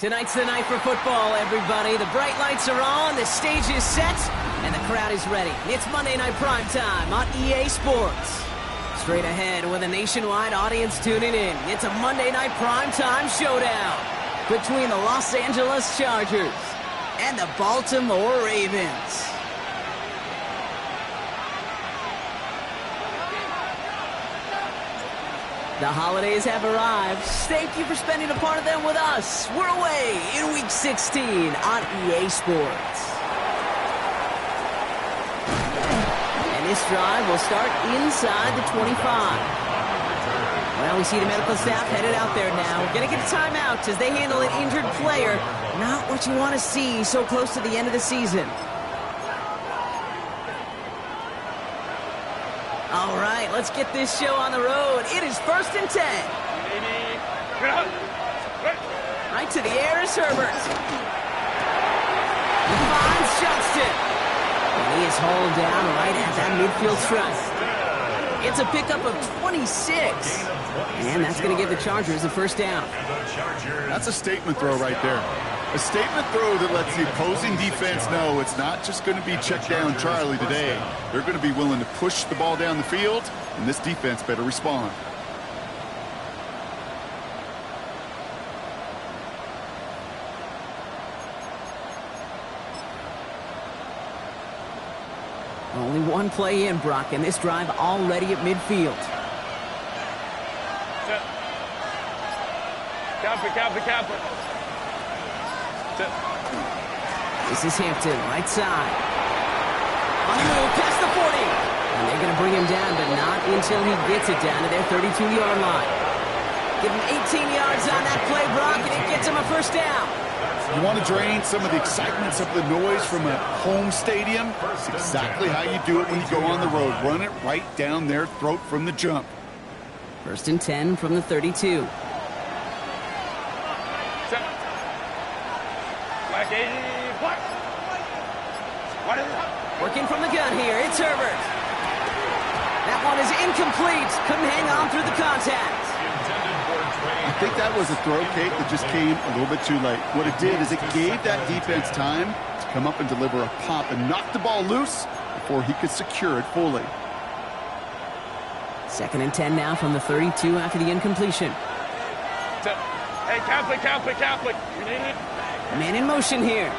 Tonight's the night for football, everybody. The bright lights are on, the stage is set, and the crowd is ready. It's Monday Night Primetime on EA Sports. Straight ahead with a nationwide audience tuning in. It's a Monday Night Primetime showdown between the Los Angeles Chargers and the Baltimore Ravens. The holidays have arrived. Thank you for spending a part of them with us. We're away in Week 16 on EA Sports. And this drive will start inside the 25. Well, we see the medical staff headed out there now. We're going to get a timeout as they handle an injured player. Not what you want to see so close to the end of the season. All right, let's get this show on the road. It is 1st and 10. Right to the air is Herbert. He finds Johnston. And he is hauled down right at that midfield stripe. It's a pickup of 26. And that's going to give the Chargers a first down. That's a statement throw right there. A statement throw that lets the opposing defense know it's not just going to be check down Charlie today. They're going to be willing to push the ball down the field, and this defense better respond. Only one play in, Brock, and this drive already at midfield. Copy. This is Hampton, right side. On the move, past the 40. And they're going to bring him down, but not until he gets it down to their 32-yard line. Give him 18 yards on that play, Brock, and it gets him a first down. You want to drain some of the excitement, some of the noise from a home stadium? It's exactly how you do it when you go on the road. Run it right down their throat from the jump. 1st and 10 from the 32. Working from the gun here, it's Herbert. That one is incomplete. Couldn't hang on through the contact. I think that was a throw, Kate, that just came a little bit too late. What it did is it gave that defense time to come up and deliver a pop and knock the ball loose before he could secure it fully. 2nd and 10 now from the 32 after the incompletion. Hey, Catholic. You need it? Man in motion here.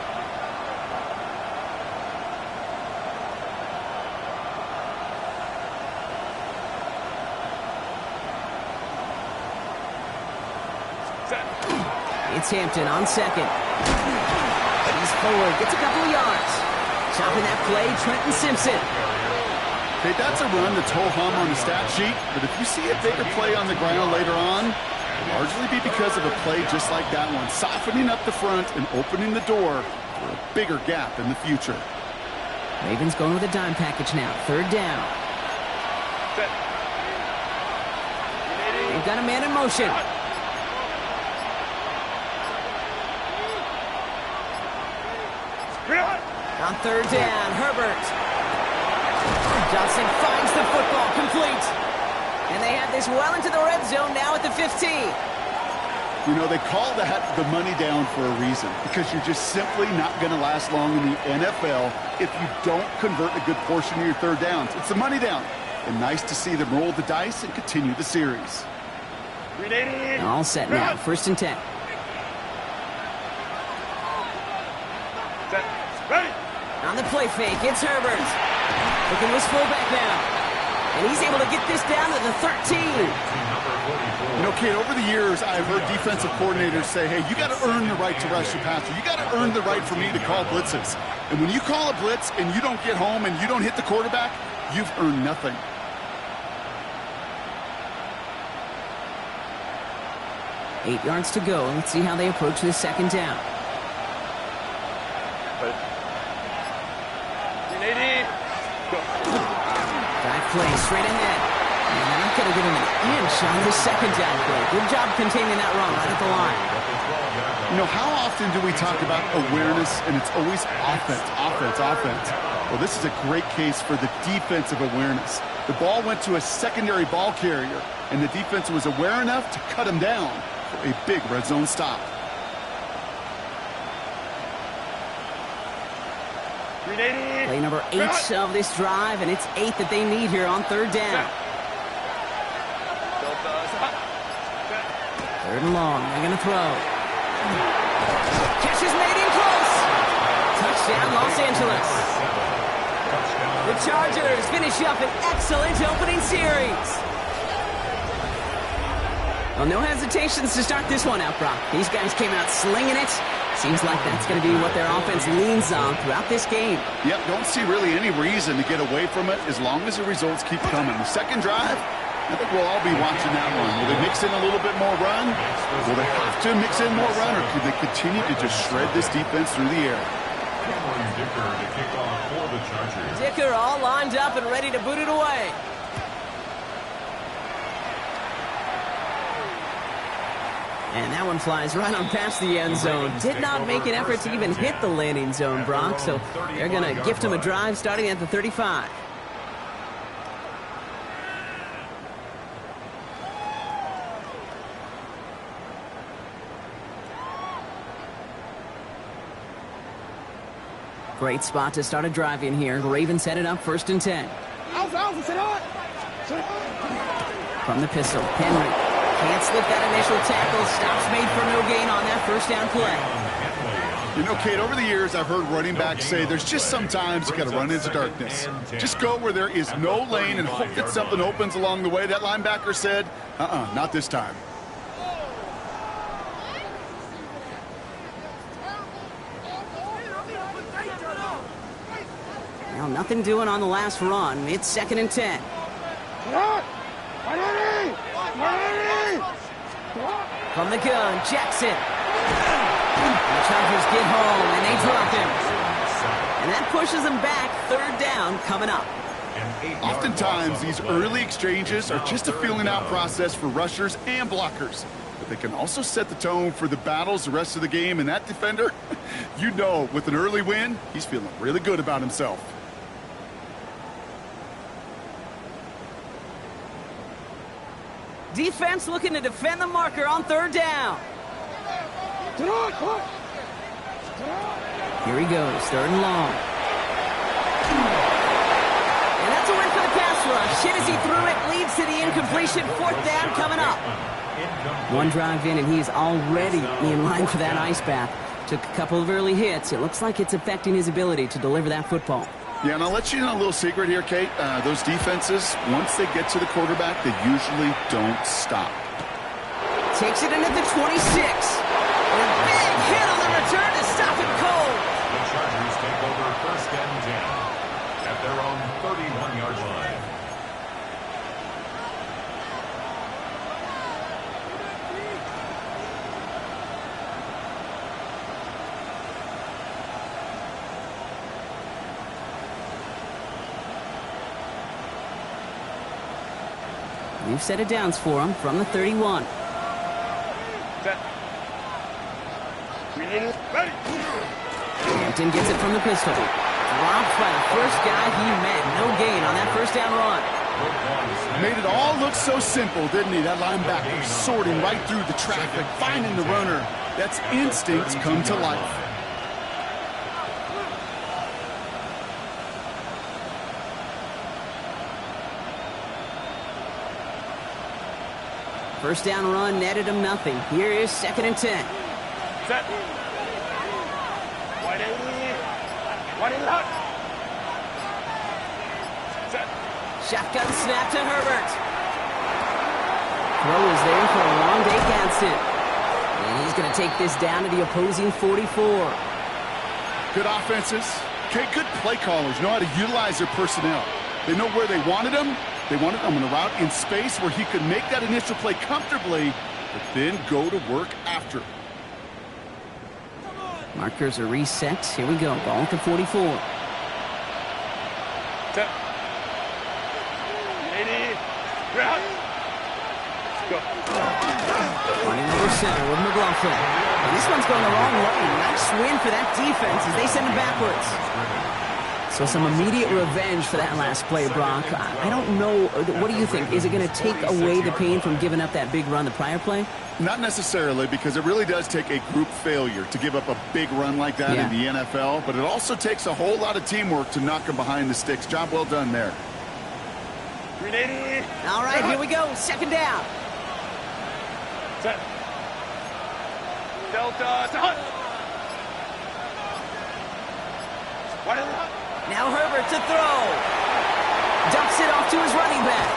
It's Hampton on second. He's forward, gets a couple of yards. Chopping that play, Trenton Simpson. Okay, that's a run that's ho-hum on the stat sheet, but if you see a bigger play on the ground later on, it'll largely be because of a play just like that one, softening up the front and opening the door for a bigger gap in the future. Ravens going with a dime package now, 3rd down. They've got a man in motion. On 3rd down, Herbert. Johnson finds the football, complete. And they have this well into the red zone now at the 15. You know, they call that the money down for a reason, because you're just simply not going to last long in the NFL if you don't convert a good portion of your 3rd downs. It's the money down. And nice to see them roll the dice and continue the series. All set now, 1st and 10. On the play fake, it's Herbert. Looking to his fullback now. And he's able to get this down to the 13. You know, Kate, over the years, I've heard defensive coordinators say, hey, you got to earn the right to rush your passer. You got to earn the right for me to call blitzes. And when you call a blitz and you don't get home and you don't hit the quarterback, you've earned nothing. Eight yards to go. Let's see how they approach this 2nd down. Drive play straight ahead. And they're not going to give him an inch on the 2nd down play. Good job containing that run right at the line. You know, how often do we talk about awareness and it's always offense? Well, this is a great case for the defensive awareness. The ball went to a secondary ball carrier, and the defense was aware enough to cut him down for a big red zone stop. Play number 8 of this drive, and it's 8 that they need here on third down. Third and long. They're going to throw. Catch is made in close. Touchdown, Los Angeles. The Chargers finish up an excellent opening series. Well, no hesitations to start this one out, Brock. These guys came out slinging it. Seems like that's going to be what their offense leans on throughout this game. Yep, don't see really any reason to get away from it as long as the results keep coming. The second drive, I think we'll all be watching that one. Will they mix in a little bit more run? Will they have to mix in more run, or could they continue to just shred this defense through the air? Dicker all lined up and ready to boot it away. And that one flies right on past the end zone. Did not make an effort to even hit the landing zone, Brock, so they're going to gift him a drive starting at the 35. Great spot to start a drive in here. Ravens set it up 1st and 10. From the pistol, Henry. Can't slip that initial tackle. Stops made for no gain on that first down play. You know, Kate, over the years, I've heard running backs say there's just sometimes you got to run into darkness. Just go where there is no lane and hope that something opens along the way. That linebacker said, not this time. Well, nothing doing on the last run. It's 2nd and 10. From the gun, Jackson. The Chargers get home, and they drop him. And that pushes them back. 3rd down coming up. Oftentimes, these early exchanges are just a feeling out process for rushers and blockers. But they can also set the tone for the battles the rest of the game. And that defender, you know, with an early win, he's feeling really good about himself. Defense looking to defend the marker on 3rd down. Here he goes, 3rd and long. And that's a win for the pass rush. Hit as he threw it, leads to the incompletion. 4th down coming up. One drive in, and he's already in line for that ice bath. Took a couple of early hits. It looks like it's affecting his ability to deliver that football. Yeah, and I'll let you in a little secret here, Kate. Those defenses, once they get to the quarterback, they usually don't stop. Takes it in at the 26. And a big hit on the return to stop it cold. The Chargers take over 1st and 10 at their own 31-yard line. We've set it downs for him from the 31. Set. Hampton gets it from the pistol. Dropped by the first guy he met. No gain on that 1st down run. Made it all look so simple, didn't he? That linebacker sorting right through the traffic, finding the runner. That's instincts come to life. First down run netted him nothing. Here is 2nd and 10. Set. Wide in lock. Set. Shotgun snap to Herbert. Throw is there for a long day Gadsden. And he's going to take this down to the opposing 44. Good offenses. Okay, good play callers know how to utilize their personnel. They know where they wanted them. They wanted him on a route in space where he could make that initial play comfortably, but then go to work after. Markers are reset. Here we go. Ball at the 44. Set. 80. Route. Go. Running over center with McLaughlin. And this one's going the wrong way. Nice win for that defense as they send him backwards. So some immediate revenge for that last play, Brock. I don't know. What do you think? Is it going to take away the pain from giving up that big run the prior play? Not necessarily, because it really does take a group failure to give up a big run like that in the NFL, but it also takes a whole lot of teamwork to knock them behind the sticks. Job well done there. 380. All right, here we go. Second down. Set. Delta to hunt. One and out. Now Herbert to throw. Dumps it off to his running back.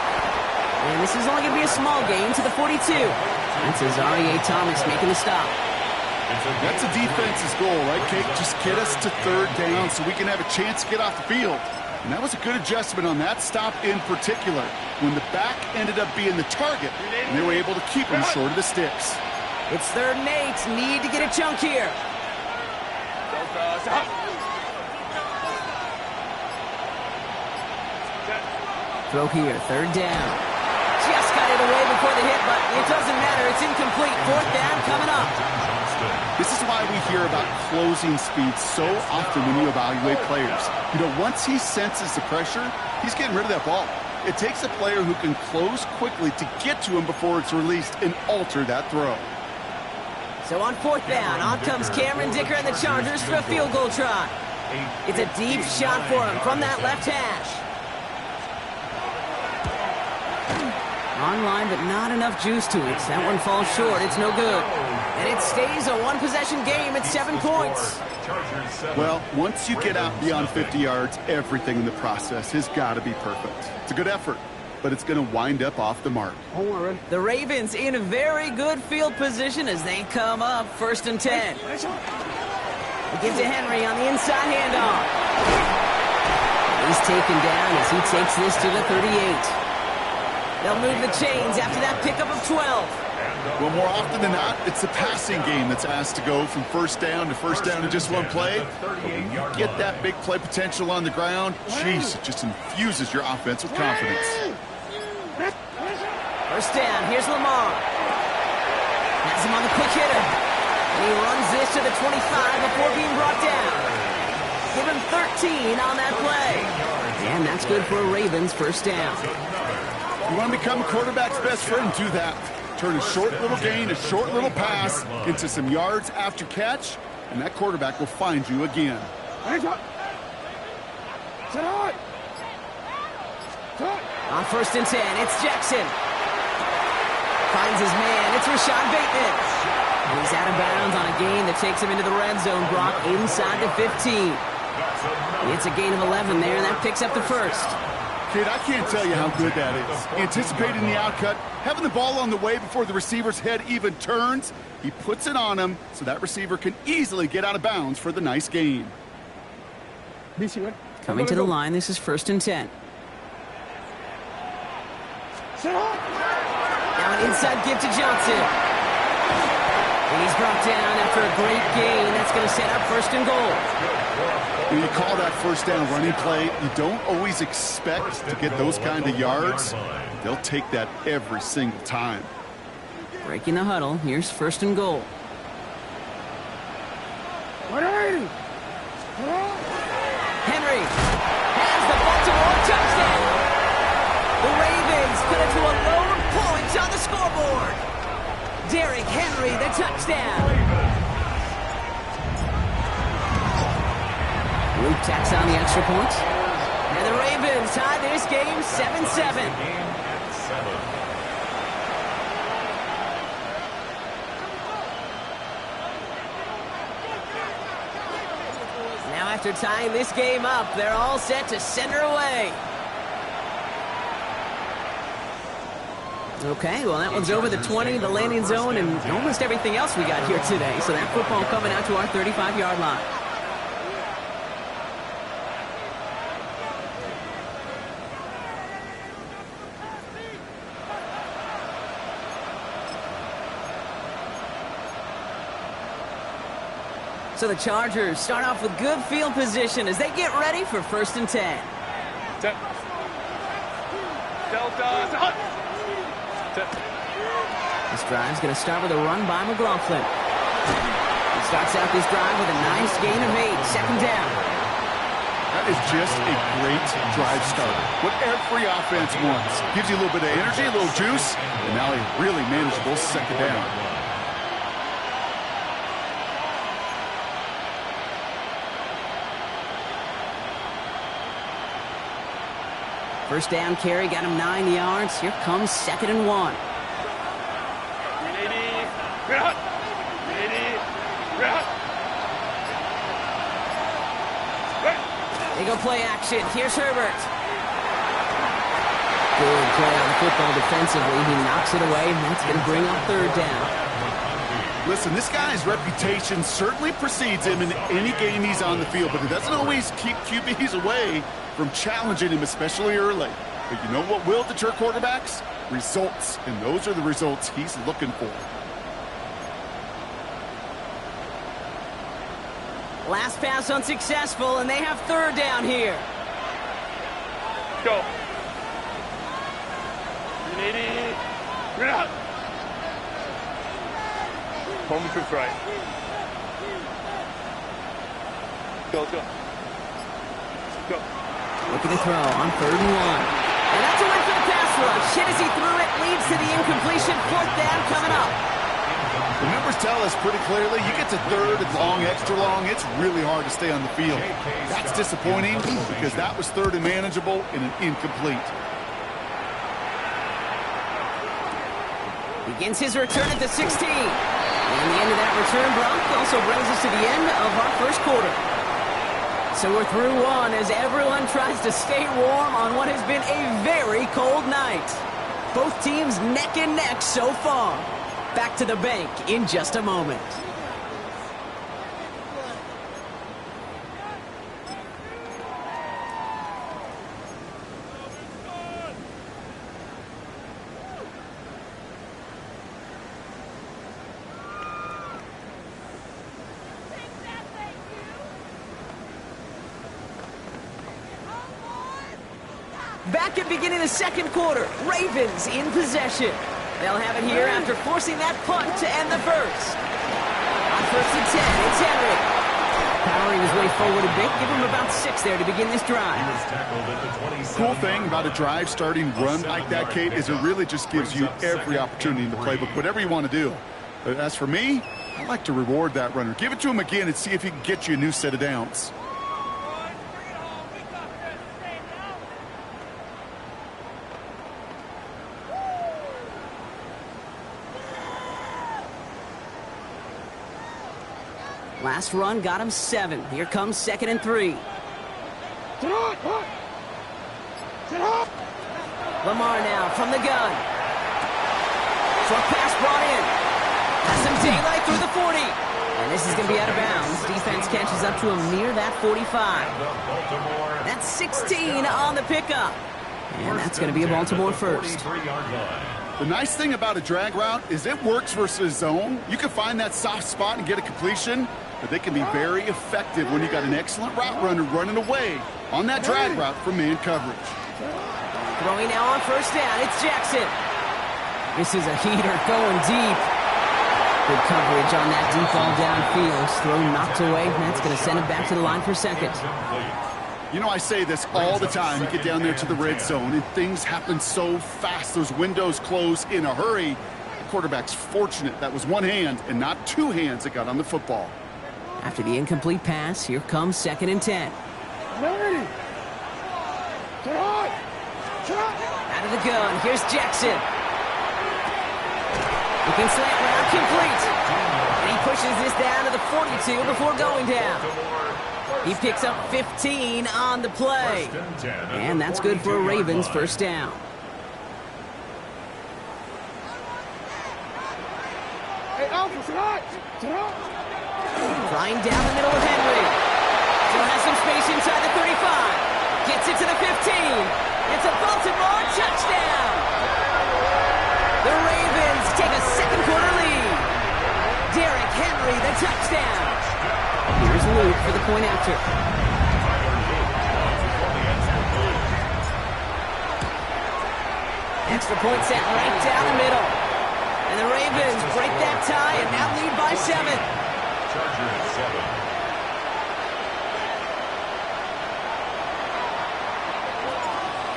And this is only going to be a small gain to the 42. That's Azareye'h Thomas making the stop. That's a defense's goal, right, Kate? Just get us to third down so we can have a chance to get off the field. And that was a good adjustment on that stop in particular, when the back ended up being the target, and they were able to keep him short of the sticks. It's 3rd and 8. Need to get a chunk here. Delta to hunt. Throw here, 3rd down. Just got it away before the hit, but it doesn't matter. It's incomplete. 4th down coming up. This is why we hear about closing speed so often when you evaluate players. You know, once he senses the pressure, he's getting rid of that ball. It takes a player who can close quickly to get to him before it's released and alter that throw. So on 4th down, on comes Cameron Dicker and the Chargers for a field goal try. It's a deep shot for him from that left hash. Online, but not enough juice to it. That one falls short. It's no good. And it stays a one-possession game at 7 points. Well, once you get out beyond 50 yards, everything in the process has got to be perfect. It's a good effort, but it's going to wind up off the mark. The Ravens in a very good field position as they come up 1st and 10. They give to Henry on the inside handoff. He's taken down as he takes this to the 38. They'll move the chains after that pickup of 12. Well, more often than not, it's the passing game that's asked to go from 1st down to 1st down in just one play. But when you get that big play potential on the ground, jeez, it just infuses your offense with confidence. 1st down, here's Lamar. Has him on the quick hitter. And he runs this to the 25 before being brought down. Give him 13 on that play. And that's good for a Ravens 1st down. You want to become a quarterback's best friend, do that. Turn a short little gain, a short little pass into some yards after catch, and that quarterback will find you again. On 1st and 10, it's Jackson. Finds his man, it's Rashad Bateman. And he's out of bounds on a gain that takes him into the red zone, Brock, inside the 15. It's a gain of 11 there, and that picks up the 1st. Kid, I can't tell you how good that is. Anticipating the outcut, having the ball on the way before the receiver's head even turns, he puts it on him so that receiver can easily get out of bounds for the nice gain. Coming to the line, this is 1st and 10. Now an inside give to Johnson. And he's brought down after a great gain. That's going to set up 1st and goal. When you call that 1st down running play, you don't always expect to get those kind of yards. They'll take that every single time. Breaking the huddle. Here's 1st and goal. Henry has the Baltimore touchdown. The Ravens put it to a load point on the scoreboard. Derrick Henry, the touchdown. Luke tacks on the extra point. And the Ravens tie this game 7-7. Now after tying this game up, they're all set to send her away. Okay, well that one's over the 20, the landing zone, and almost everything else we got here today. So that football coming out to our 35-yard line. So the Chargers start off with good field position as they get ready for 1st and 10. Set. Delta to hunt. Set. This drive's going to start with a run by McLaughlin. He starts out this drive with a nice gain of 8, 2nd down. That is just a great drive starter. What every offense wants. Gives you a little bit of energy, a little juice, and now a really manageable second down. First down carry got him 9 yards. Here comes 2nd and 1. They go play action. Here's Herbert. Good play on the football defensively. He knocks it away, and that's going to bring up 3rd down. Listen, this guy's reputation certainly precedes him in any game he's on the field, but it doesn't always keep QBs away from challenging him, especially early. But you know what will deter quarterbacks? Results, and those are the results he's looking for. Last pass unsuccessful, and they have 3rd down here. Go. Home troops right. Go, let's go. Go. Looking to throw on 3rd and 1. And that's a win for the pass rush. Hit as he threw it, leads to the incompletion. 4th down coming up. The numbers tell us pretty clearly, you get to 3rd and long, extra long, it's really hard to stay on the field. That's disappointing because that was 3rd and manageable and an incomplete. Begins his return at the 16. And the end of that return, Brock, also brings us to the end of our 1st quarter. So we're through 1 as everyone tries to stay warm on what has been a very cold night. Both teams neck and neck so far. Back to the bank in just a moment. Back at beginning of the 2nd quarter, Ravens in possession. They'll have it here after forcing that punt to end the 1st. On 1st and 10, it's Henry. Powering his way forward a bit, give him about 6 there to begin this drive. Cool thing about a drive starting run like that, Kate, is it really just gives you every opportunity in the playbook, whatever you want to do. But as for me, I like to reward that runner. Give it to him again and see if he can get you a new set of downs. Last run got him 7. Here comes 2nd and 3. Lamar now from the gun. Short pass brought in. Has some daylight through the 40. And this is going to be out of bounds. Defense catches up to him near that 45. That's 16 on the pickup. And that's going to be a Baltimore 1st. The nice thing about a drag route is it works versus zone. You can find that soft spot and get a completion, but they can be very effective when you got an excellent route runner running away on that drag route from man coverage. Throwing now on 1st down, it's Jackson. This is a heater going deep. Good coverage on that deep ball downfield. Throw knocked away, and that's going to send him back to the line for 2nd. You know, I say this all the time. You get down there to the red zone, and things happen so fast. Those windows close in a hurry. The quarterback's fortunate that was one hand and not 2 hands that got on the football. After the incomplete pass, here comes 2nd and 10. Out of the gun, here's Jackson. Looking slant route, complete. And he pushes this down to the 42 before going down. He picks up 15 on the play. And that's good for a Ravens 1st down. Flying down the middle of Henry. Still has some space inside the 35. Gets it to the 15. It's a Baltimore touchdown. The Ravens take a 2nd quarter lead. Derrick Henry, the touchdown. Here's Luke for the point after. Extra point set right down the middle. And the Ravens break that tie and now lead by 7.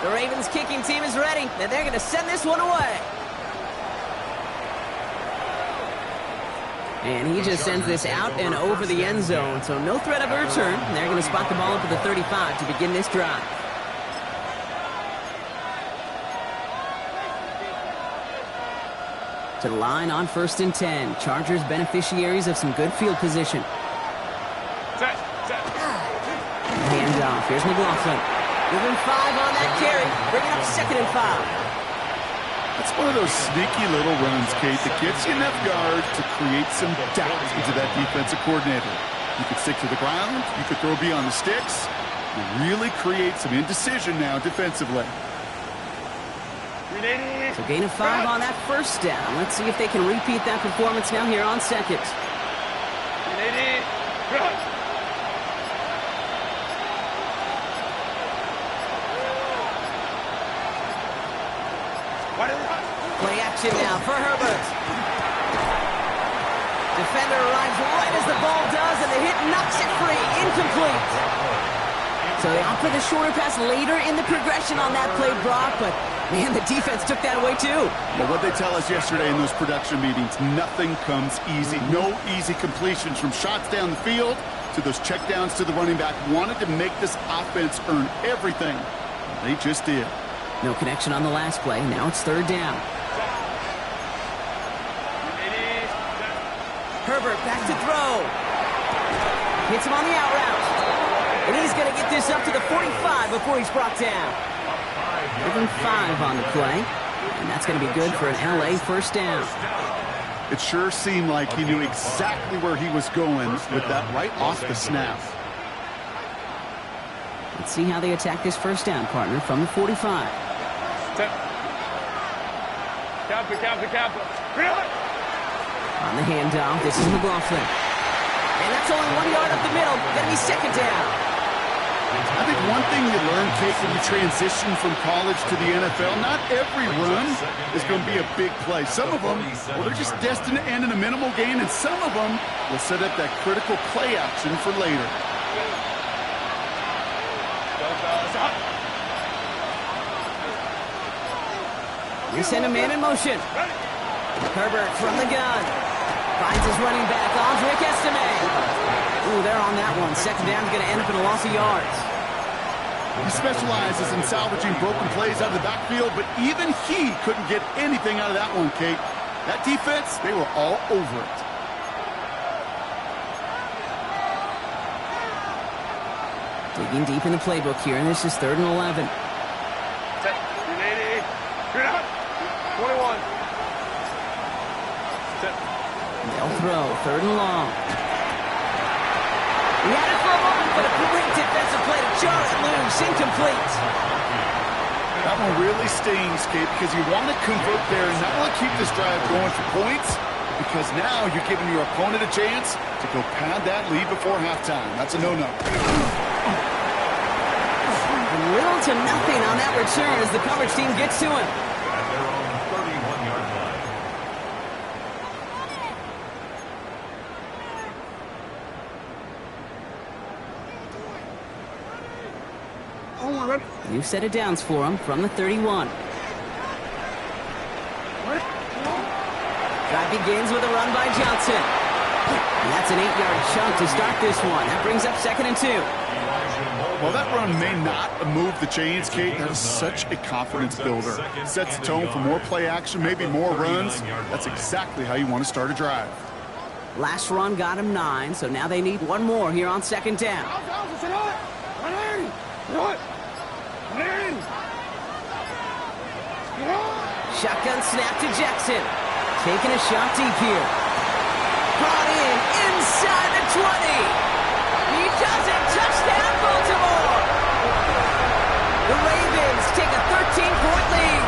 The Ravens kicking team is ready, and they're going to send this one away. And he just sends this out and over the end zone, so no threat of a return. They're going to spot the ball up at the 35 to begin this drive. To the line on 1st and 10. Chargers beneficiaries of some good field position. Handoff. Here's McLaughlin. Moving 5 on that carry. Bringing up 2nd and 5. That's one of those sneaky little runs, Kate, that gets you enough yards to create some doubt into that defensive coordinator. You could stick to the ground. You could throw beyond the sticks. You really create some indecision now defensively. So gain of 5 on that 1st down. Let's see if they can repeat that performance now here on 2nd. Play action now for Herbert. Defender arrives right as the ball does, and the hit knocks it free. Incomplete. So they opt for the shorter pass later in the progression on that play, Brock, but man, the defense took that away too. Well, what they tell us yesterday in those production meetings, nothing comes easy. No easy completions from shots down the field to those checkdowns to the running back. Wanted to make this offense earn everything. They just did. No connection on the last play. Now it's 3rd down. Herbert back to throw. Hits him on the out route. And he's going to get this up to the 45 before he's brought down. Given 5 on the play. And that's going to be good for an LA 1st down. It sure seemed like he knew exactly where he was going with that right off the snap. Let's see how they attack this 1st down, partner, from the 45. On the handoff, this is McLaughlin. And that's only 1 yard up the middle. Going to be 2nd down. I think one thing you learn, Kate, when you transition from college to the NFL, not every run is going to be a big play. Some of them, well, they're just destined to end in a minimal gain, and some of them will set up that critical play action for later. We send a man in motion. Herbert from the gun. Finds his running back, Rick Estime. Ooh, they're on that one. 2nd down's going to end up in a loss of yards. He specializes in salvaging broken plays out of the backfield, but even he couldn't get anything out of that one, Kate. That defense, they were all over it. Digging deep in the playbook here, and this is 3rd and 11. 21. They'll throw. 3rd and long. He had it for a moment, but a great defensive play to jar it loose. Incomplete. That one really stings, Kate, because you want to convert there and not only keep this drive going for points, because now you're giving your opponent a chance to go pad that lead before halftime. That's a no-no. Little to nothing on that return as the coverage team gets to him. At their own 31-yard line. New set of downs for him from the 31. Drive begins with a run by Johnson. And that's an 8-yard chunk to start this one. That brings up 2nd and 2. Well, that run may not move the chains, Kate. That is such a confidence builder. Sets the tone for more play action, maybe more runs. That's exactly how you want to start a drive. Last run got him 9, so now they need one more here on 2nd down. Shotgun snap to Jackson. Taking a shot deep here. Brought in inside the 20. He does it. Touchdown, Baltimore. The Ravens take a 13-point lead.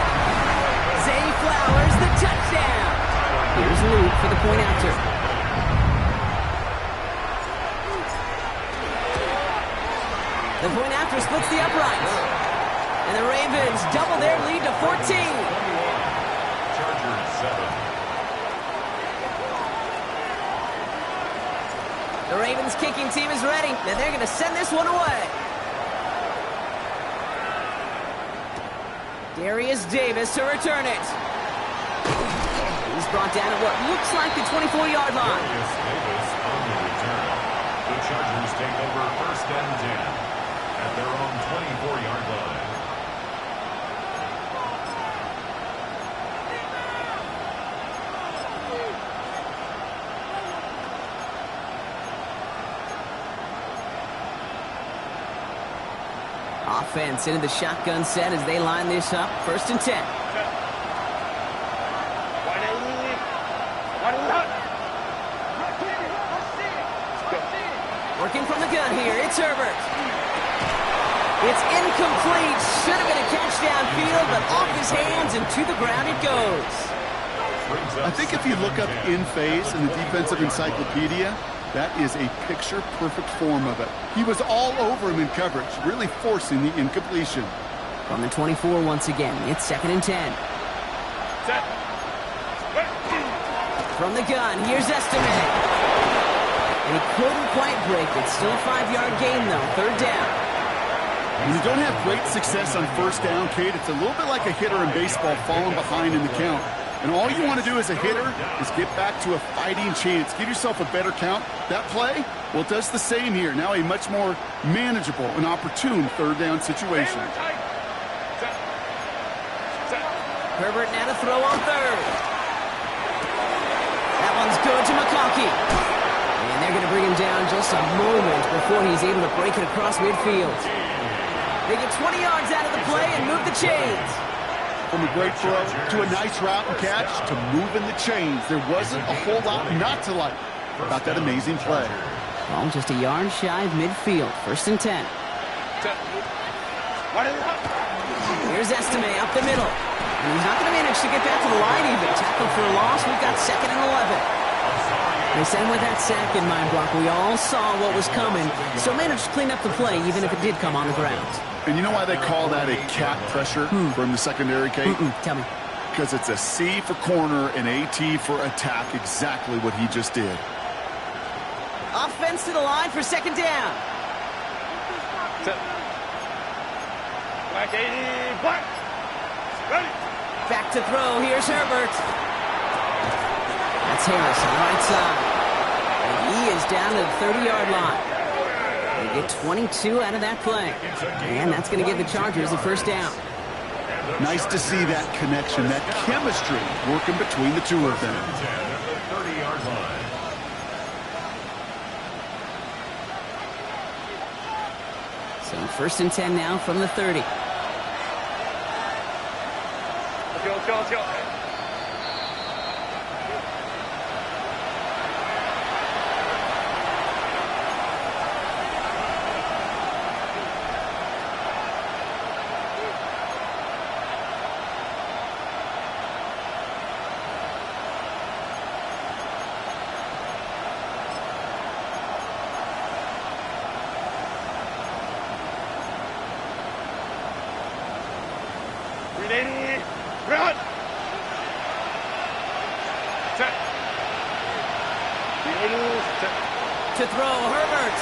Zay Flowers, the touchdown. Here's Luke for the point after. The point after splits the uprights. And the Ravens double their lead to 14. Chargers 7. The Ravens kicking team is ready, and they're going to send this one away. Darius Davis to return it. He's brought down at what looks like the 24-yard line. Darius Davis on the return. The Chargers take over 1st and 10 at their own 24-yard line. Offense into the shotgun set as they line this up. 1st and 10. Working from the gun here. It's Herbert. It's incomplete. Should have been a catch downfield, but off his hands and to the ground it goes. I think if you look up in phase in the defensive encyclopedia, that is a picture-perfect form of it. He was all over him in coverage, really forcing the incompletion. From the 24 once again, it's 2nd and 10. From the gun, here's Estime. And he couldn't quite break it. Still a 5-yard gain, though. 3rd down. When you don't have great success on 1st down, Kate, it's a little bit like a hitter in baseball falling behind in the count. And all you want to do as a hitter is get back to a fighting chance. Give yourself a better count. That play, well, it does the same here. Now a much more manageable and opportune 3rd down situation. Herbert now to throw on 3rd. That one's good to McConkey. And they're going to bring him down just a moment before he's able to break it across midfield. They get 20 yards out of the play and move the chains. From a great throw to a nice route and catch to moving the chains. There wasn't a whole lot not to like about that amazing play. Well, just a yard shy of midfield. 1st and 10. Here's Estime up the middle. And he's not going to manage to get back to the line even. Tackle for a loss. We've got 2nd and 11. They said with that sack in mind, Brock, we all saw what was coming, so managed to clean up the play even if it did come on the ground. And you know why they call that a cat pressure from the secondary, Kate? Tell me. Because it's a C for corner and a T for attack, exactly what he just did. Offense to the line for 2nd down. Back to throw. Here's Herbert. That's Harris on the right side. And he is down to the 30-yard line. They get 22 out of that play. And that's going to give the Chargers a 1st down. Nice to see that connection, that chemistry working between the two of them. So 1st and 10 now from the 30. Let's go. Run! To throw, Herbert.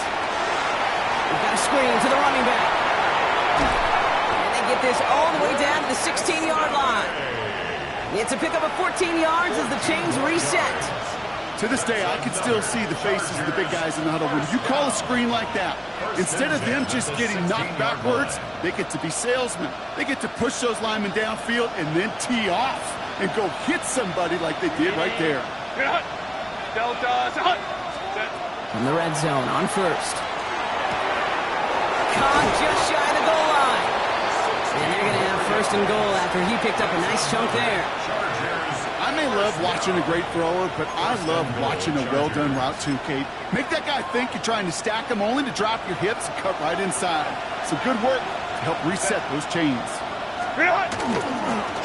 We've got a screen to the running back. And they get this all the way down to the 16-yard line. It's a pickup of 14 yards as the chains reset. To this day, I can still see the faces of the big guys in the huddle. When you call a screen like that, instead of them just getting knocked backwards, they get to be salesmen. They get to push those linemen downfield and then tee off and go hit somebody like they did right there. From the red zone on 1st. Caught just shy of the goal line. And they're going to have 1st and goal after he picked up a nice chunk there. I may love watching a great thrower, but I love watching a well-done route too, Kate. Make that guy think you're trying to stack him only to drop your hips and cut right inside. So good work to help reset those chains.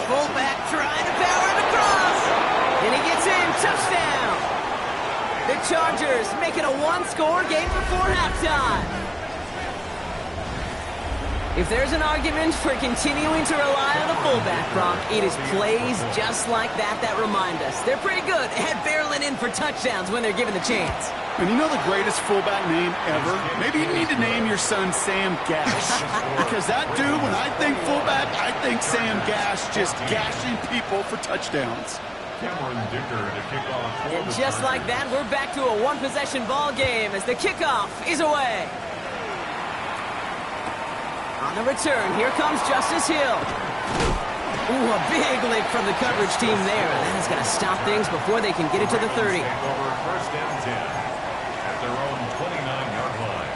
Fullback trying to power him across. And he gets in. Touchdown. The Chargers make it a one-score game before halftime. If there's an argument for continuing to rely on the fullback, Brock, it is plays just like that that remind us. They're pretty good at barreling in for touchdowns when they're given the chance. And you know the greatest fullback name ever? Maybe you need to name your son Sam Gash. Because that dude, when I think fullback, I think Sam Gash just gashing people for touchdowns. And just like that, we're back to a one-possession ball game as the kickoff is away. On the return, here comes Justice Hill. Ooh, a big lick from the coverage team there. That is going to stop things before they can get it to the 30. Over first and 10 at their own 29-yard line.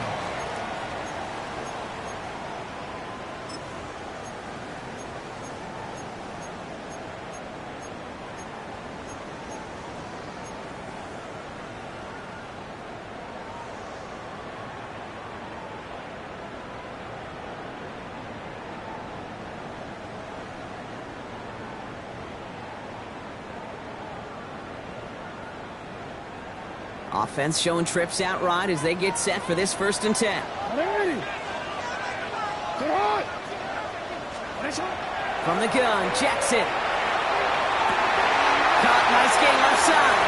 Offense showing trips out right as they get set for this 1st and 10. From the gun, Jackson. Caught, nice game left side.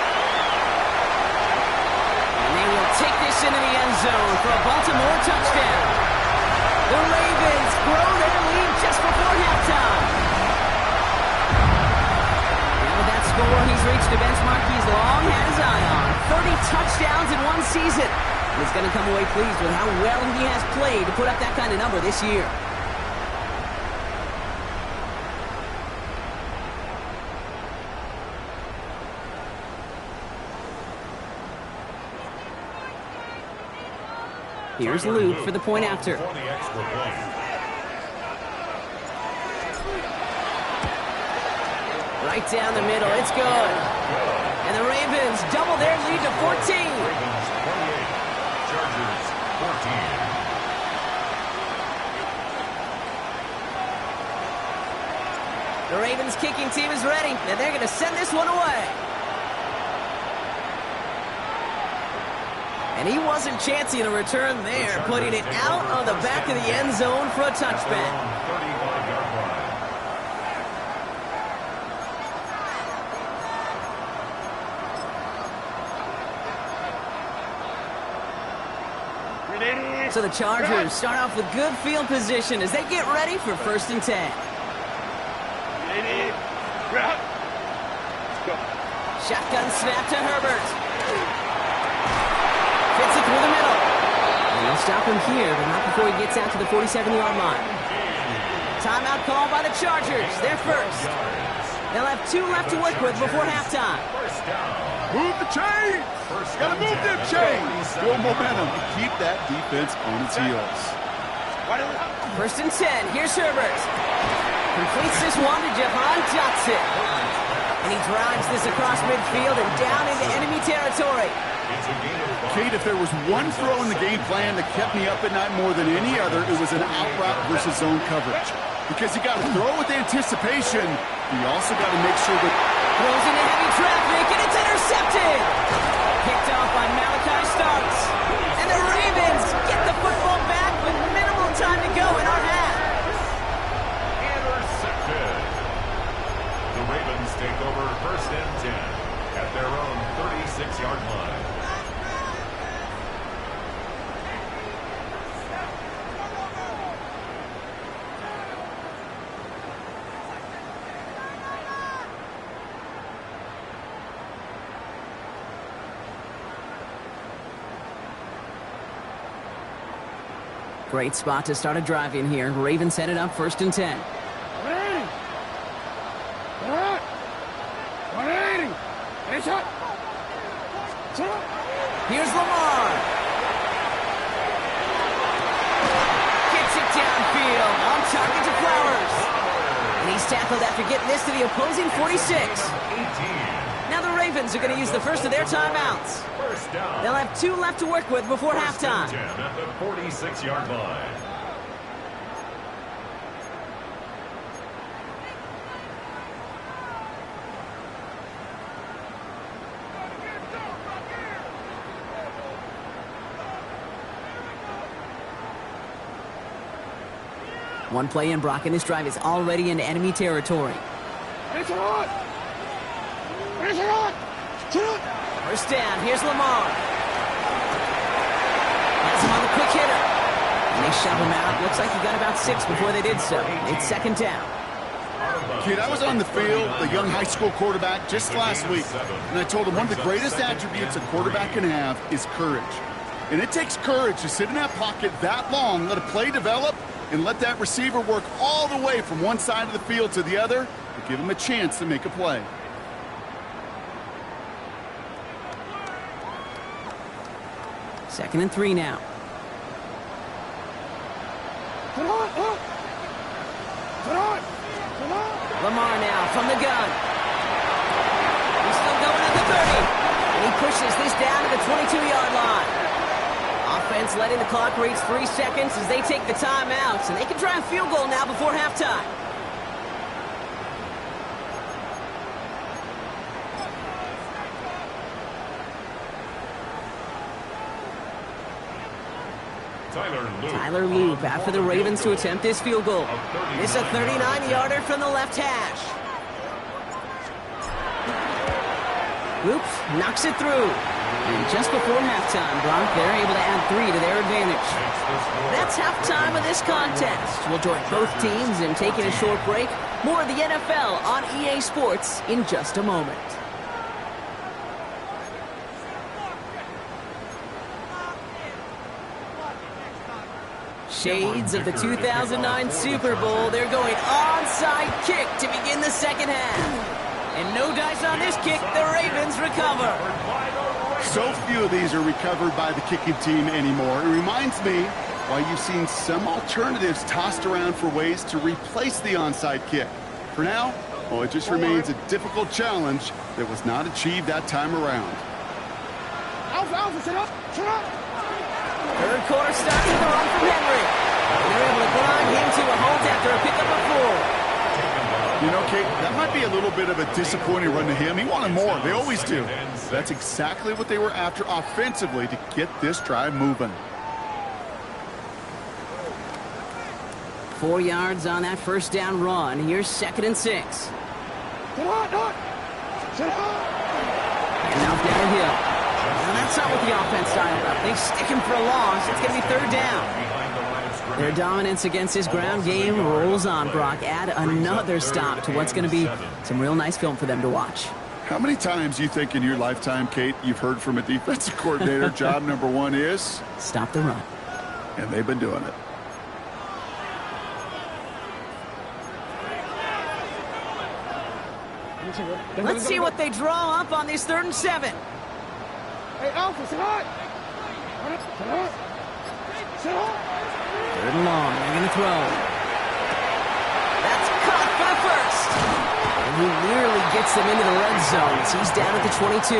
And they will take this into the end zone for a Baltimore touchdown. The Ravens grow their lead just before halftime. Now with that score, he's reached a benchmark he's long had his eye on. 30 touchdowns in one season. He's going to come away pleased with how well he has played to put up that kind of number this year. Here's Luke for the point after. Right down the middle, it's good. And the Ravens double their lead to 14. Ravens 28, Chargers 14. The Ravens kicking team is ready, and they're going to send this one away. And he wasn't chancing a return there, putting it out on the back of the end zone for a touchback. 35-yard line. So the Chargers start off with good field position as they get ready for 1st and 10. Shotgun snap to Herbert. Fits it through the middle. And they'll stop him here, but not before he gets out to the 47-yard line. Timeout call by the Chargers. They're first. They'll have 2 left to work with before halftime. Move the chains! Gotta move them chains! Build momentum to keep that defense on its heels. 1st and 10. Here's Herbert. Completes this one to Jahan Dotson. And he drives this across midfield and down into enemy territory. Kate, if there was one throw in the game plan that kept me up at night more than any other, it was an out route versus zone coverage. Because you got to throw with anticipation, you also got to make sure that... Throws into heavy traffic, and it's intercepted! Picked off by Malachi Starks. And the Ravens get the football back with minimal time to go in our half. Intercepted. The Ravens take over 1st and 10 at their own 36-yard line. Great spot to start a drive in here. Ravens set it up 1st and 10. Here's Lamar. Gets it downfield. On target to Flowers. And he's tackled after getting this to the opposing 46. Now the Ravens are going to use the first of their timeouts. They'll have 2 left to work with before halftime. 10 at the 46-yard line. One play in, Brock, and this drive is already into enemy territory. First down, here's Lamar. Has him on the quick hitter. And they shove him out. Looks like he got about 6 before they did so. It's second down. Kid, I was on the field, the young high school quarterback, just last week, and I told him one of the greatest attributes a quarterback can have is courage. And it takes courage to sit in that pocket that long, let a play develop, and let that receiver work all the way from one side of the field to the other to give him a chance to make a play. Second and 3 now. Lamar now from the gun. He's still going at the 30. And he pushes this down to the 22-yard line. Offense letting the clock reach 3 seconds as they take the timeouts. And they can try a field goal now before halftime. Tyler Loop after the Ravens to attempt this field goal. It's a 39-yarder from the left hash. Loop knocks it through. And just before halftime, Brock, they're able to add 3 to their advantage. That's halftime of this contest. We'll join both teams in taking a short break. More of the NFL on EA Sports in just a moment. Shades of the 2009 Super Bowl. They're going onside kick to begin the second half. And no dice on this kick. The Ravens recover. So few of these are recovered by the kicking team anymore. It reminds me why you've seen some alternatives tossed around for ways to replace the onside kick. For now, well, it just remains a difficult challenge that was not achieved that time around. Third quarter starts with a run from Henry. They're able to grind him to a hold after a pickup of 4. You know, Kate, that might be a little bit of a disappointing run to him. He wanted more. They always do. That's exactly what they were after offensively to get this drive moving. 4 yards on that first down run. Here's second and 6. And now down the hill. And that's not what the offense started up. They stick him for a loss. It's going to be third down. Their dominance against this ground game rolls on, Brock. Add another stop to what's going to be some real nice film for them to watch. How many times you think in your lifetime, Kate, you've heard from a defensive coordinator, job number 1 is? Stop the run. And they've been doing it. Let's see what they draw up on this 3rd and 7. Third and long. They're going to throw. That's caught for the first. And he nearly gets them into the red zone as he's down at the 22.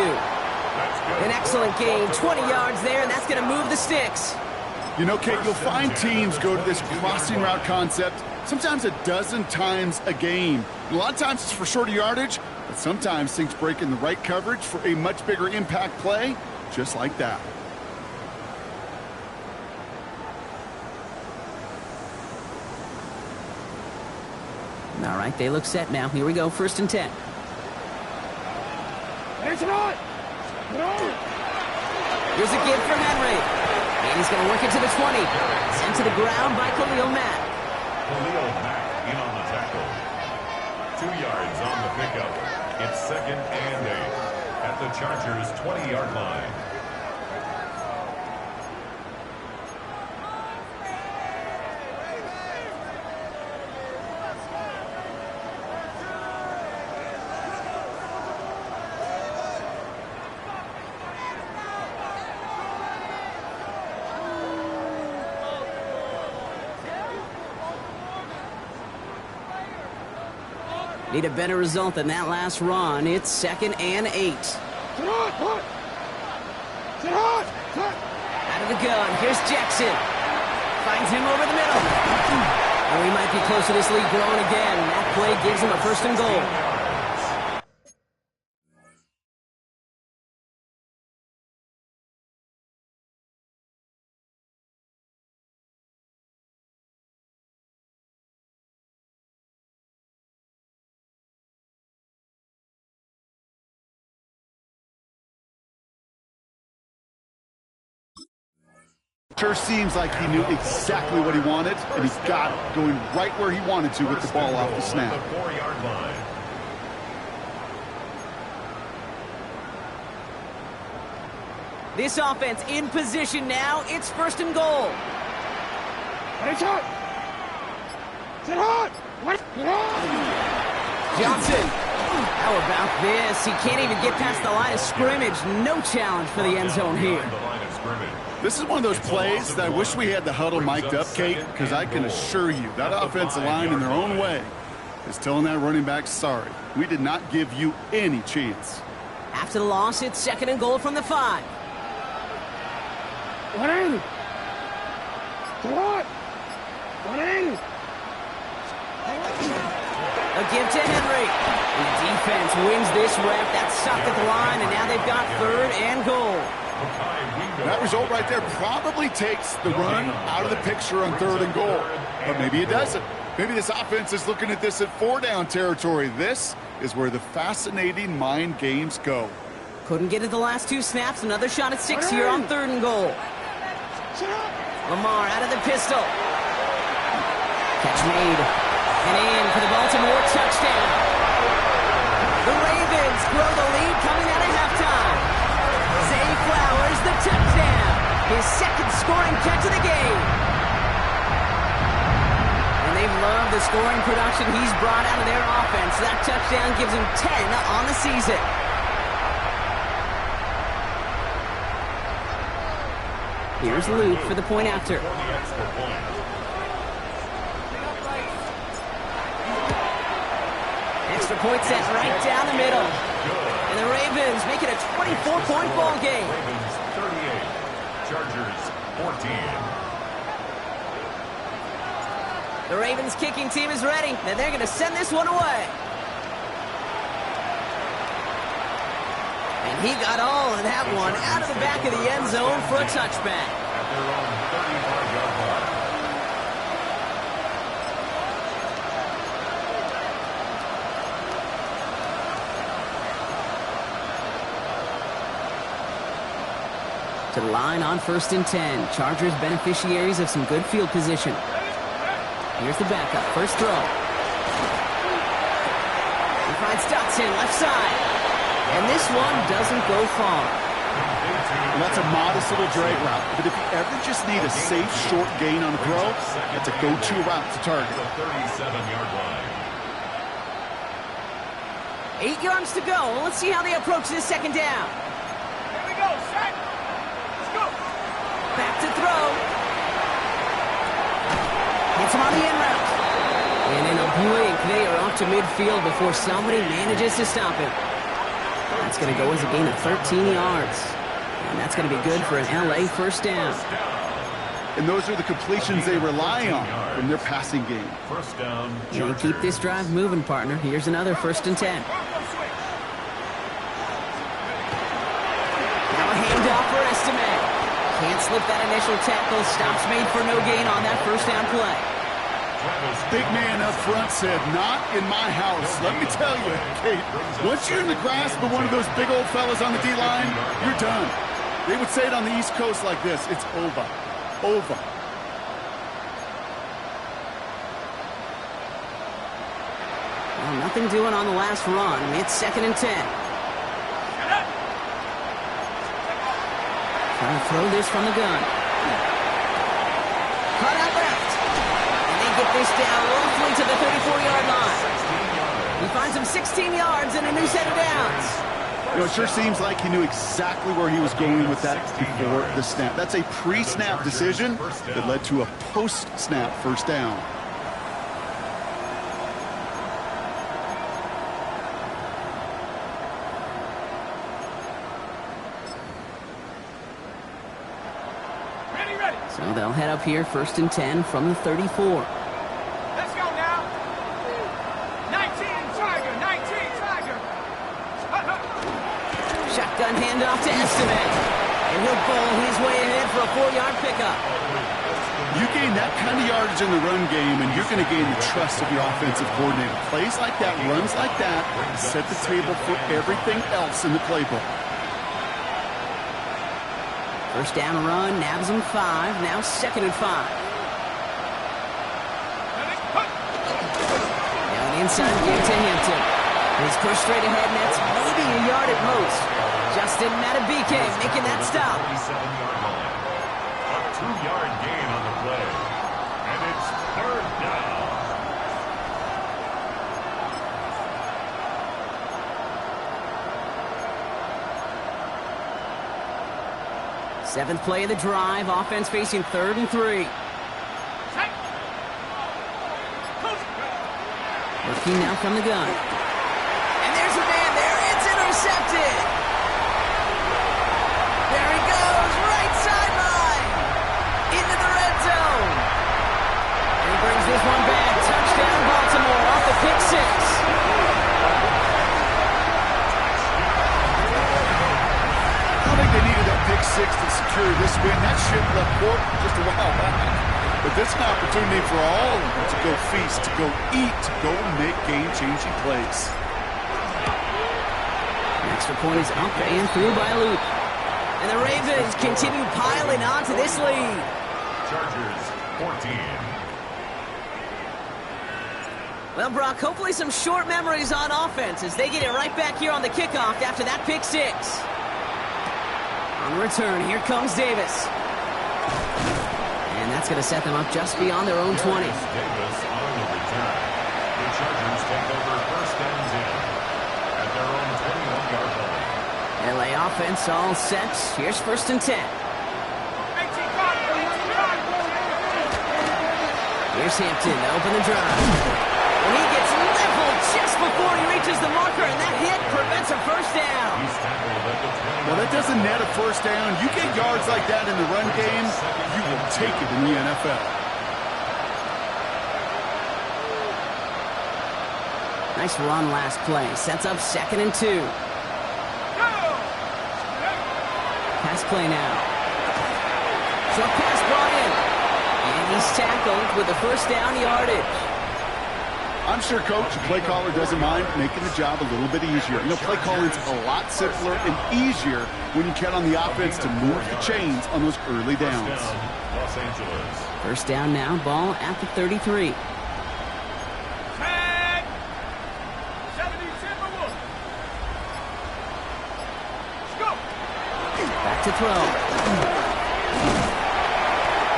An excellent gain. 20 yards there, and that's going to move the sticks. You know, Kate, you'll find teams go to this crossing route concept sometimes a dozen times a game. And a lot of times it's for shorter yardage, but sometimes things break in the right coverage for a much bigger impact play, just like that. All right, they look set now. Here we go, 1st and 10. Here's a give for Henry. And he's going to work it to the 20. Sent to the ground by Khalil Mack. Khalil Mack in on the tackle. 2 yards on the pickup. It's 2nd and 8 at the Chargers' 20-yard line. Need a better result than that last run. It's 2nd and 8. Out of the gun. Here's Jackson. Finds him over the middle. Oh, he might be close to this lead growing again. That play gives him a 1st and goal. Sure seems like he knew exactly what he wanted, and he got it, going right where he wanted to with the ball off the snap. The 4-yard line. This offense in position now. It's 1st and goal. It's hot. It's hot. Johnson. How about this? He can't even get past the line of scrimmage. No challenge for the end zone here. The line of scrimmage. This is one of those plays that I wish we had the huddle mic'd up, Kate, because I can assure you that offensive line in their own way is telling that running back, sorry, we did not give you any chance. After the loss, it's 2nd and goal from the 5. A give to Henry. The defense wins this rep. That's stopped at the line, and now they've got 3rd and goal. That result right there probably takes the run out of the picture on 3rd and goal. But maybe it doesn't. Maybe this offense is looking at this at 4-down territory. This is where the fascinating mind games go. Couldn't get it the last 2 snaps. Another shot at 6 here on 3rd and goal. Lamar out of the pistol. Catch made. And in for the Baltimore touchdown. The Ravens grow the lead coming out of halftime. Zay Flowers, the touchdown. His 2nd scoring catch of the game. And they've loved the scoring production he's brought out of their offense. That touchdown gives him 10 on the season. Here's Luke for the point after. Extra point set right down the middle. And the Ravens make it a 24-point ball game. Ravens 38, Chargers 14. The Ravens kicking team is ready, and they're going to send this one away. And he got all of that one out of the back of the end zone for a touchback. At their own 35-yard line. To the line on 1st and 10. Chargers beneficiaries of some good field position. Here's the backup. First throw. He finds Dotson left side. And this one doesn't go far. And that's a modest little drag route. But if you ever just need a safe, short gain on a throw, that's a go-to route to target. The 37-yard line. 8 yards to go. Let's see how they approach this 2nd down. Here we go, set. Let's go. Back to throw. Hits him on the in route. And in a blink, they are off to midfield before somebody manages to stop him. That's going to go as a gain of 13 yards. And that's going to be good for an LA 1st down. And those are the completions they rely on from their passing game. 1st down. They keep this drive moving, partner. Here's another 1st and 10. Now a handoff for Estime. Can't slip that initial tackle. Stops made for no gain on that 1st down play. Big man up front said, not in my house. Let me tell you, Kate, once you're in the grasp of one of those big old fellas on the D-line, you're done. They would say it on the East Coast like this, it's over. Over. Well, nothing doing on the last run. It's 2nd and 10. Trying to throw this from the gun. Cut out left. And they get this down roughly to the 34-yard line. He finds him 16 yards and a new set of downs. You know, it sure seems like he knew exactly where he was going with that before the snap. That's a pre-snap decision that led to a post-snap 1st down. Ready. So they'll head up here 1st and 10 from the 34. Let's go now. 19 Tiger, 19 Tiger. Shotgun handoff to Estime. And he'll bowl his way ahead for a 4-yard pickup. You gain that kind of yardage in the run game, and you're going to gain the trust of your offensive coordinator. Plays like that, runs like that, set the table for everything else in the playbook. First down run, nabs him 5. Now 2nd and 5. Now an inside give to Hampton. He's pushed straight ahead, and that's maybe a yard at most. Justin Matabike making that stop. 47-yard line. A 2-yard gain on the play. And it's 3rd down. Seventh play of the drive. Offense facing 3rd and 3. Working now from the gun. And there's a man there. It's intercepted. There he goes. Right sideline. Into the red zone. And he brings this one back. Touchdown Baltimore off the pick 6. I think they needed that pick 6 to secure this win. That ship left port just a while back. But this is an opportunity for all of them to go feast, to go eat, to go make game-changing plays. The extra point is up and through by Luke. And the Ravens continue piling on to this lead. Chargers 14. Well, Brock, hopefully some short memories on offense as they get it right back here on the kickoff after that pick 6. On the return, here comes Davis. And that's going to set them up just beyond their own 20. Davis on the return. The Chargers take over 1st and 10 at their own 21-yard line. LA offense all set. Here's 1st and 10. Here's Hampton to open the drive. And he gets leveled just before he reaches the marker, and that hit prevents a 1st down. He's tackled at the 20. Well, that doesn't net a 1st down. You get yards like that in the run game, you will take it in the NFL. Nice run last play. Sets up 2nd and 2. Pass play now. Short pass brought in. And he's tackled with the 1st down yardage. I'm sure coach and play caller doesn't mind making the job a little bit easier. You know, play calling's a lot simpler and easier when you count on the offense to move the chains on those early downs. Los Angeles. 1st down now, ball at the 33. Back to throw.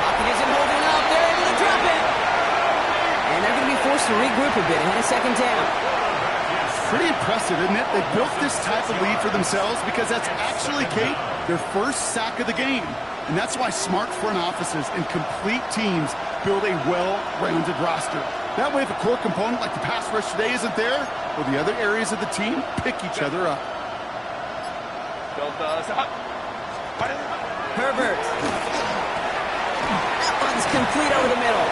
Pocket isn't holding up. They're able to drop it. And they're going to be forced to regroup a bit ahead of 2nd down. Pretty impressive, isn't it? They built this type of lead for themselves because that's actually, Kate, their 1st sack of the game. And that's why smart front offices and complete teams build a well-rounded roster. That way, if a core component like the pass rush today isn't there, well, the other areas of the team pick each other up. Herbert. That one's complete over the middle.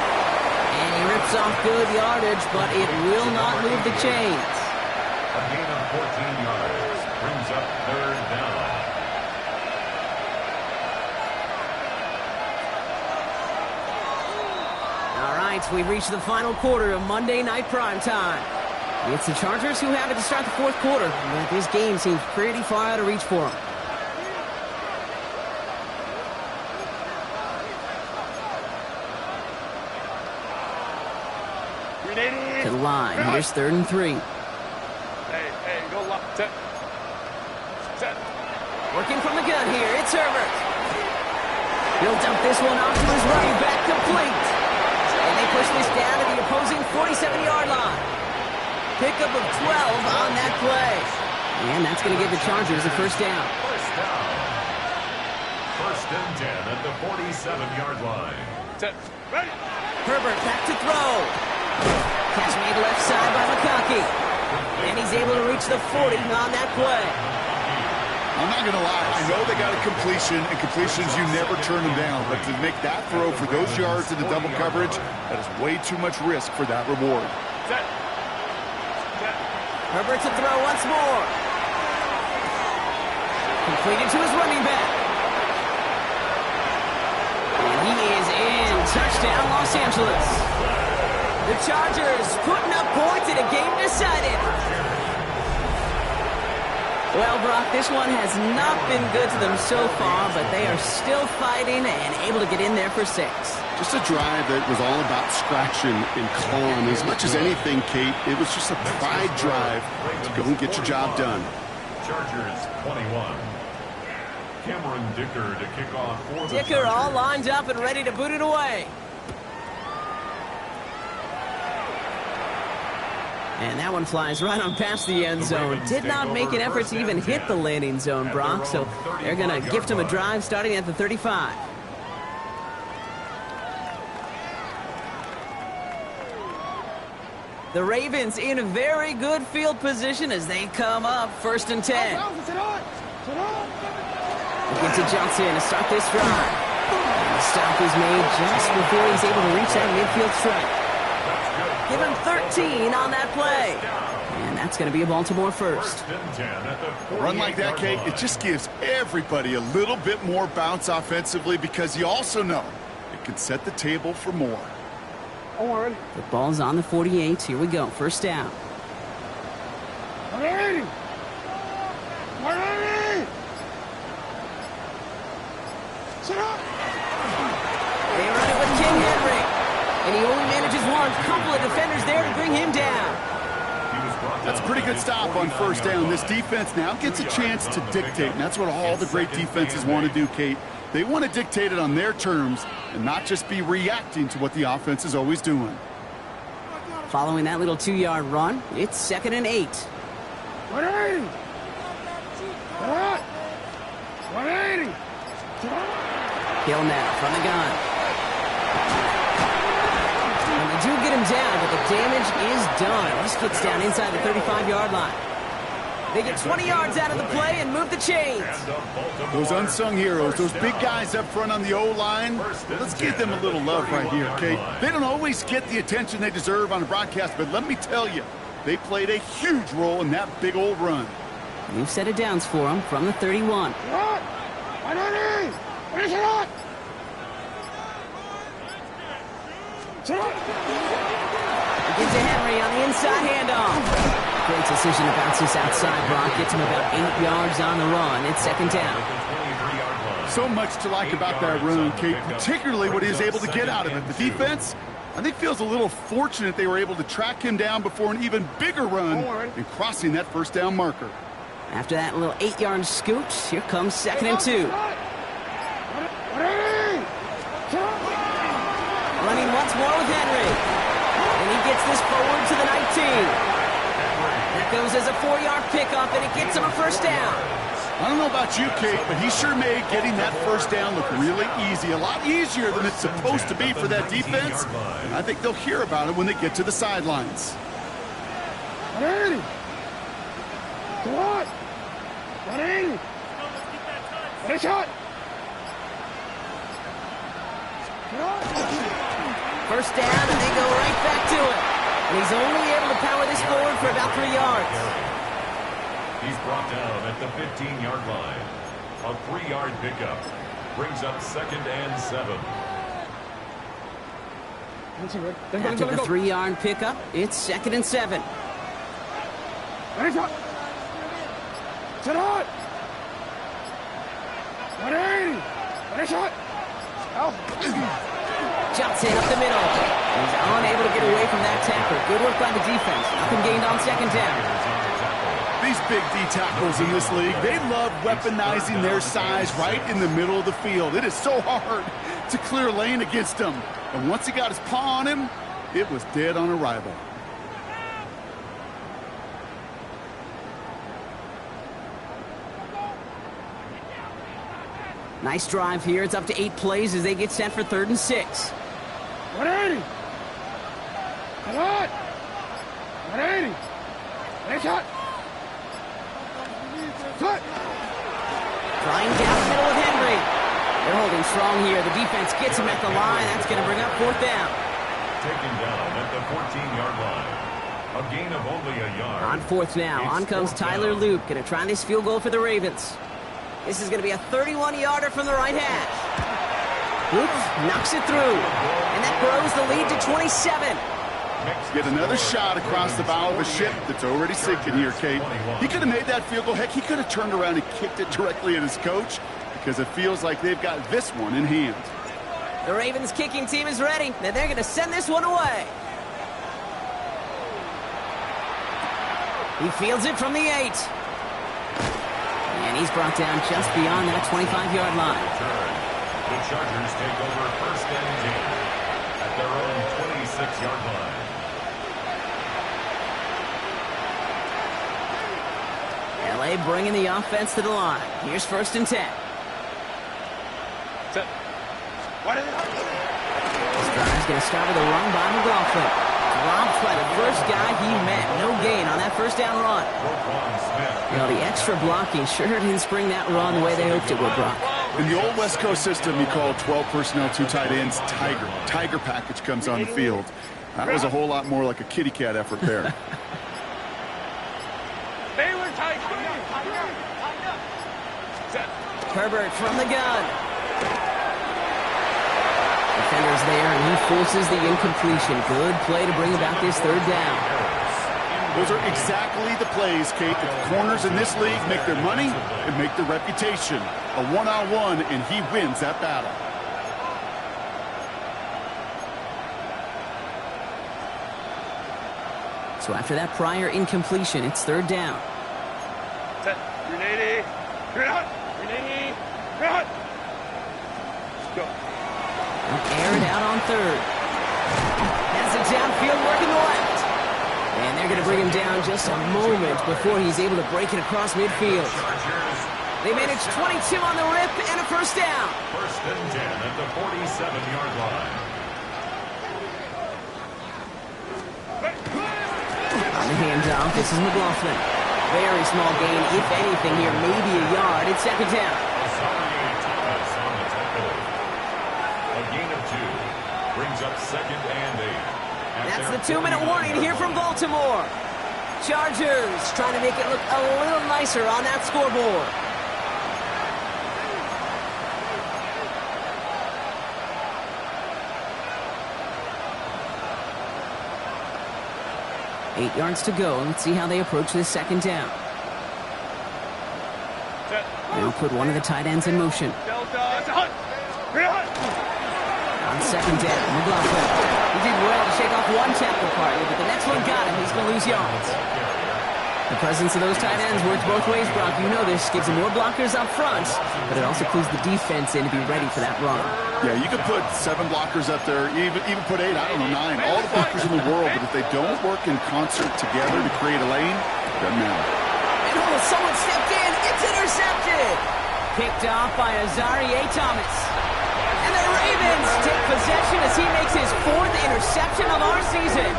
And he rips off good yardage, but it will not move the chains. A gain of 14 yards brings up 3rd down. All right, we've reached the final quarter of Monday Night Primetime. It's the Chargers who have it to start the 4th quarter, but this game seems pretty far out of reach for them. To the line. Here's 3rd and 3. Hey, go lock. Set. Working from the gun here. It's Herbert. He'll dump this one off to his running back, complete. And they push this down to the opposing 47-yard line. Pickup of 12 on that play. And that's going to give the Chargers a 1st down. 1st down. 1st and 10 at the 47-yard line. Set. Ready. Herbert back to throw. Catch made left side by McConkey. And he's able to reach the 40 on that play. I'm not going to lie. I know they got a completion, and completions, you never turn them down. But to make that throw for those yards into double coverage, that is way too much risk for that reward. Set. Herbert to throw once more. Completed to his running back. And he is in. Touchdown, Los Angeles. The Chargers putting up points in a game decided. Well, Brock, this one has not been good to them so far, but they are still fighting and able to get in there for 6. Just a drive that was all about scratching and clawing. As much as anything, Kate, it was just a pride drive to go and get your job done. Chargers 21. Cameron Dicker to kick off for the Dicker Chargers. all lined up and ready to boot it away. And that one flies right on past the end zone. Did not make an effort to even hit the landing zone, Brock, so they're going to gift him a drive starting at the 35. The Ravens in a very good field position as they come up 1st and 10. Get to Johnson to start this drive. And the stop is made just before he's able to reach that midfield stripe. Give him 13 on that play. And that's going to be a Baltimore first. A run like that, Kate, it just gives everybody a little bit more bounce offensively because you also know it can set the table for more. The ball's on the 48. Here we go. First down. They run it with King Henry. And he only manages one. Couple of defenders there to bring him down. That's a pretty good stop on first down. This defense now gets a chance to dictate, and that's what all the great defenses want to do, Kate. They want to dictate it on their terms and not just be reacting to what the offense is always doing. Following that little 2-yard run, it's 2nd and 8. 180. Hill now from the gun. And they do get him down, but the damage is done. This gets down inside the 35-yard line. They get 20 yards out of the play and move the chains. Those unsung heroes, those big guys up front on the O-line, let's give them a little love right here, okay? They don't always get the attention they deserve on a broadcast, but let me tell you, they played a huge role in that big old run. New set of downs for them from the 31. Gives to Henry on the inside handoff. Great decision to bounce this outside, Brock. Gets him about 8 yards on the run. It's 2nd down. So much to like about that run, Kate, particularly what he was able to get out of it. The defense, I think, feels a little fortunate they were able to track him down before an even bigger run and crossing that first down marker. After that little 8-yard scoot, here comes 2nd and 2. Running once more with Henry. And he gets this forward to the 19. That goes as a 4-yard pickup, and it gets him a first down. I don't know about you, Kate, but he sure made getting that first down look really easy. A lot easier than it's supposed to be for that defense. And I think they'll hear about it when they get to the sidelines. 180. Come on. 180. Get a shot. First down, and they go right back to it. And he's only able to power this forward for about 3 yards. He's brought down at the 15-yard line. A 3-yard pickup brings up 2nd and 7. After the 3-yard pickup, it's 2nd and 7. Ready, shot. Sit on. 180. Ready, shot. Johnson up the middle. He's unable to get away from that tackle. Good work by the defense. Nothing gained on 2nd down. These big D tackles in this league, they love weaponizing their size right in the middle of the field. It is so hard to clear a lane against him. And once he got his paw on him, it was dead on arrival. Nice drive here. It's up to 8 plays as they get set for 3rd and 6. 180. Come on. 180. Next shot. Cut. Trying down the middle with Henry. They're holding strong here. The defense gets him at the line. That's going to bring up 4th down. Taken down at the 14-yard line. A gain of only a yard. On 4th now. On comes Tyler Luke. Going to try this field goal for the Ravens. This is going to be a 31-yarder from the right hash. Luke knocks it through. And that grows the lead to 27. Get another shot across the bow of a ship that's already sinking here, Kate. He could have made that field goal. Heck, he could have turned around and kicked it directly at his coach because it feels like they've got this one in hand. The Ravens kicking team is ready, and they're going to send this one away. He fields it from the 8. And he's brought down just beyond that 25-yard line. The Chargers take over 1st and 10 at their own 26-yard line. LA bringing the offense to the line. Here's 1st and 10. Set. What is it? This drive's going to start with a run by McLaughlin. Dropped by the first guy he met. No gain on that 1st down run. You know, the extra blocking sure didn't spring that run the way they hoped it would, Brock. In the old West Coast system, you call 12 personnel, 2 tight ends, Tiger. Tiger package comes on the field. That was a whole lot more like a kitty cat effort there. Herbert from the gun. Defenders there, and he forces the incompletion. Good play to bring about this 3rd down. Those are exactly the plays, Kate, that the corners in this league make their money and make their reputation. A one-on-one, and he wins that battle. So after that prior incompletion, it's 3rd down. Set. Grenade. Grenade. Grenade. Grenade. Let's go. Air it out on 3rd. Has it downfield working the left. And they're going to bring him down just a moment before he's able to break it across midfield. They manage 22 on the rip and a 1st down. 1st and 10 at the 47-yard line. On the handoff, this is McLaughlin. Very small gain, if anything here, maybe a yard. It's 2nd down. A gain of 2 brings up 2nd and 8. That's the 2-minute warning here from Baltimore. Chargers trying to make it look a little nicer on that scoreboard. Eight yards to go. Let's see how they approach this 2nd down. They'll put one of the tight ends in motion. On 2nd down, McLaughlin. He did well to shake off one tackle partly, but the next one got him. He's going to lose yards. The presence of those tight ends works both ways, Brock. You know this. Gives them more blockers up front, but it also clues the defense in to be ready for that run. Yeah, you could put 7 blockers up there, even put 8, I don't know, 9. All the blockers in the world, but if they don't work in concert together to create a lane, it doesn't matter. And someone stepped in. It's intercepted. Picked off by Azarie Thomas. And the Ravens take possession as he makes his 4th interception of our season.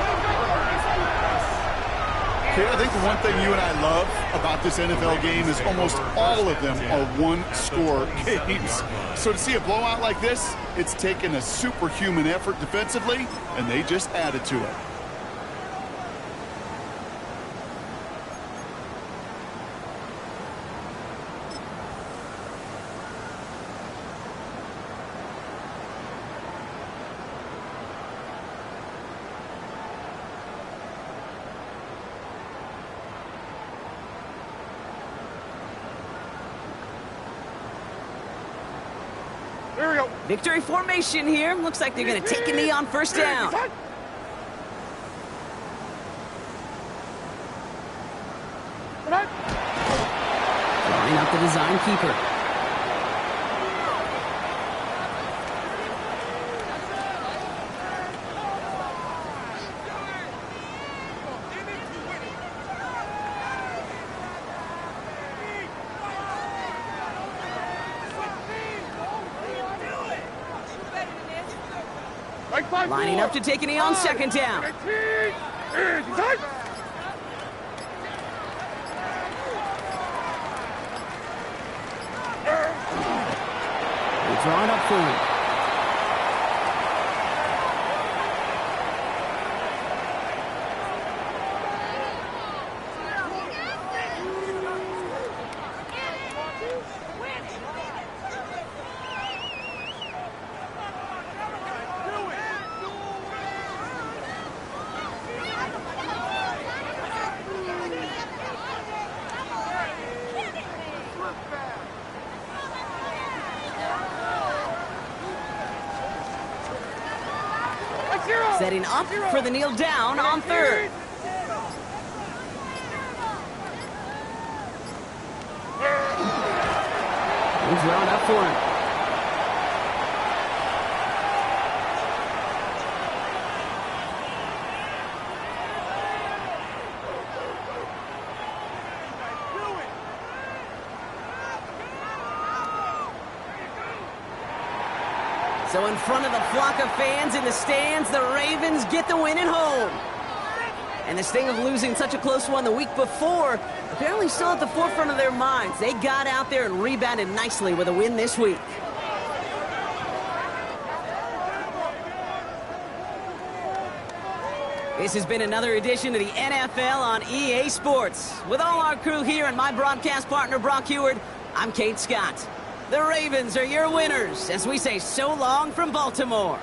Okay, I think the one thing you and I love about this NFL game is almost all of them are one-score games. So to see a blowout like this, it's taken a superhuman effort defensively, and they just added to it. Here we go. Victory formation here. Looks like they're going to take a knee on 1st down. Drawing up the design keeper. Lining up to take a knee on 2nd down. They draw it up forward. setting up for the kneel down on third. He's wound up for him. So in front of the flock of fans in the stands, the Ravens get the win at home. And the sting of losing such a close one the week before apparently still at the forefront of their minds. They got out there and rebounded nicely with a win this week. This has been another edition of the NFL on EA Sports. With all our crew here and my broadcast partner, Brock Heward, I'm Kate Scott. The Ravens are your winners as we say so long from Baltimore.